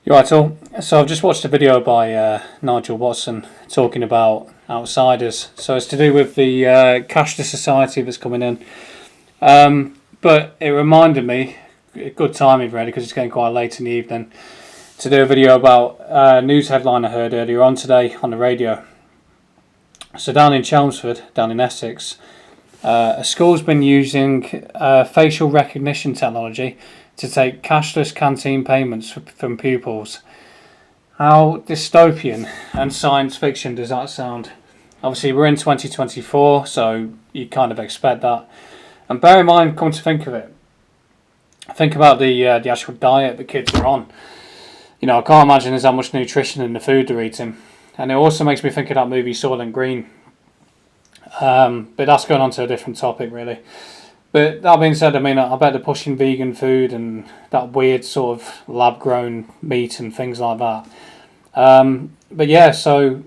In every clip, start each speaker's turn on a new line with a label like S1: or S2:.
S1: You're right, all. So I've just watched a video by Nigel Watson talking about outsiders. So it's to do with the cashless society that's coming in. But it reminded me, good timing really, because it's getting quite late in the evening, to do a video about a news headline I heard earlier on today on the radio. So down in Chelmsford, down in Essex, a school's been using facial recognition technology to take cashless canteen payments from pupils. How dystopian and science fiction does that sound? Obviously we're in 2024, so you kind of expect that. And bear in mind, come to think of it, think about the actual diet the kids are on. You know, I can't imagine there's that much nutrition in the food they're eating. And it also makes me think of that movie Soylent Green. But that's going on to a different topic really. But that being said, I mean, I bet they're pushing vegan food and that weird sort of lab-grown meat and things like that. But yeah, so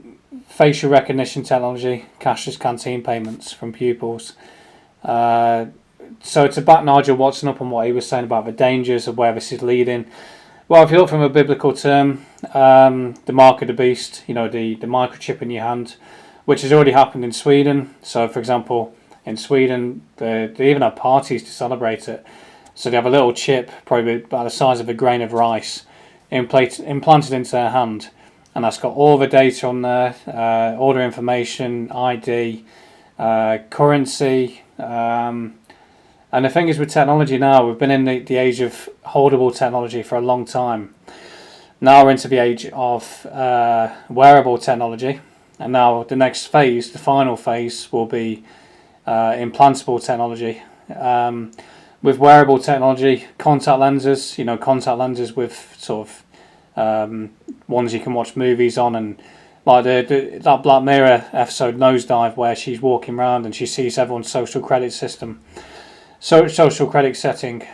S1: facial recognition technology, cashless canteen payments from pupils. So to back Nigel Watson up on what he was saying about the dangers of where this is leading. Well, if you look from a biblical term, the mark of the beast, you know, the microchip in your hand, which has already happened in Sweden. So, for example, in Sweden, they even have parties to celebrate it. So they have a little chip, probably about the size of a grain of rice, implanted into their hand. And that's got all the data on there, order information, ID, currency. And the thing is with technology now, we've been in the age of holdable technology for a long time. Now we're into the age of wearable technology. And now the next phase, the final phase, will be implantable technology. With wearable technology, contact lenses, you know, contact lenses with sort of ones you can watch movies on, and like that Black Mirror episode Nosedive, where she's walking around and she sees everyone's social credit system, social credit setting.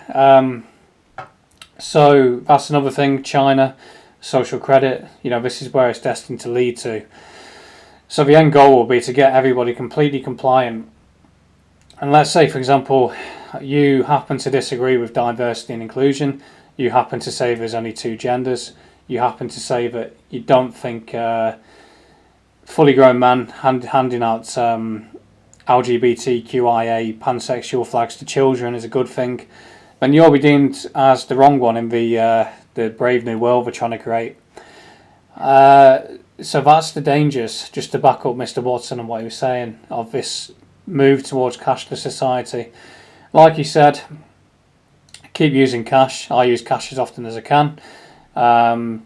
S1: So that's another thing. China, social credit, you know, this is where it's destined to lead to. So the end goal will be to get everybody completely compliant. And let's say, for example, you happen to disagree with diversity and inclusion. You happen to say there's only two genders. You happen to say that you don't think fully grown man handing out LGBTQIA pansexual flags to children is a good thing. Then you'll be deemed as the wrong one in the brave new world we're trying to create. So that's the dangers, just to back up Mr. Watson and what he was saying, of this move towards cashless society. Like he said, keep using cash. I use cash as often as I can. From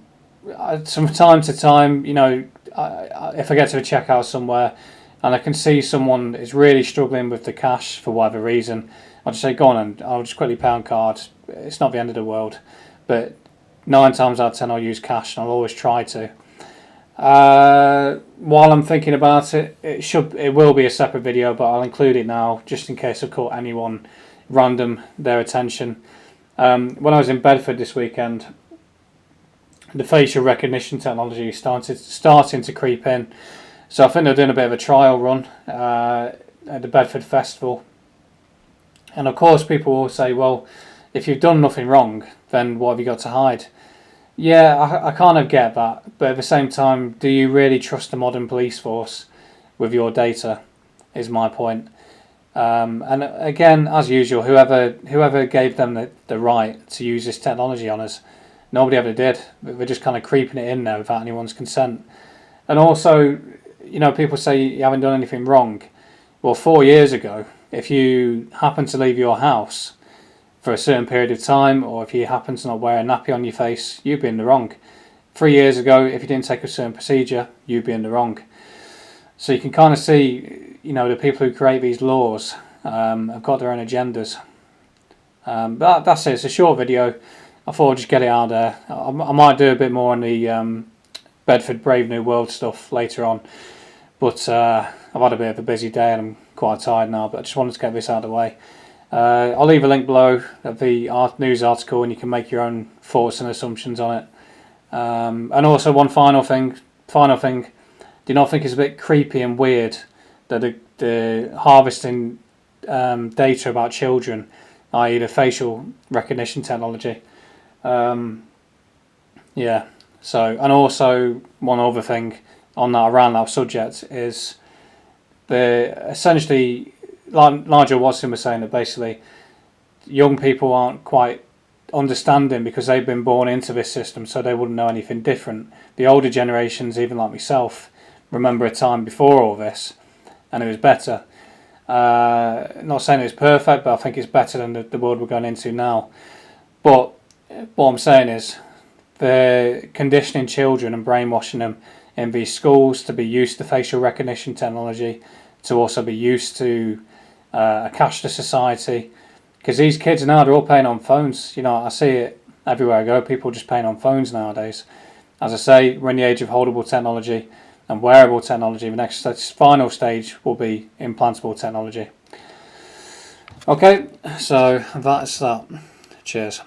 S1: time to time, you know, if I get to a checkout somewhere and I can see someone is really struggling with the cash for whatever reason, I'll just say, go on and I'll just quickly pay on card. It's not the end of the world. But 9 times out of 10 I'll use cash, and I'll always try to. While I'm thinking about it, it will be a separate video, but I'll include it now just in case I've caught anyone random their attention. When I was in Bedford this weekend, the facial recognition technology is starting to creep in. So I think they're doing a bit of a trial run at the Bedford Festival. And of course people will say, well, if you've done nothing wrong, then what have you got to hide? Yeah, I kind of get that, but at the same time, do you really trust the modern police force with your data, is my point. And again, as usual, whoever gave them the right to use this technology on us, nobody ever did. They're just kind of creeping it in there without anyone's consent. And also, you know, people say you haven't done anything wrong. Well, 4 years ago, if you happen to leave your house for a certain period of time, or if you happen to not wear a nappy on your face, you'd be in the wrong. 3 years ago, if you didn't take a certain procedure, you'd be in the wrong. So you can kind of see, you know, the people who create these laws have got their own agendas. But that's it. It's a short video. I thought I'd just get it out there. I might do a bit more on the Bedford Brave New World stuff later on. But I've had a bit of a busy day and I'm quite tired now, but I just wanted to get this out of the way. I'll leave a link below of the news article, and you can make your own thoughts and assumptions on it. And also one final thing, do you not think it's a bit creepy and weird that the harvesting data about children, i.e. the facial recognition technology, Yeah. So, and also one other thing on that around that subject is essentially, like Nigel Watson was saying, that basically young people aren't quite understanding because they've been born into this system, so they wouldn't know anything different. The older generations, even like myself, remember a time before all this, and it was better. Not saying it's perfect, but I think it's better than the world we're going into now. But what I'm saying is, they're conditioning children and brainwashing them in these schools to be used to facial recognition technology, to also be used to a cashless society. Because these kids now, they're all paying on phones. You know, I see it everywhere I go. People just paying on phones nowadays. As I say, we're in the age of holdable technology and wearable technology. The next final stage will be implantable technology. Okay, so that's that. Cheers.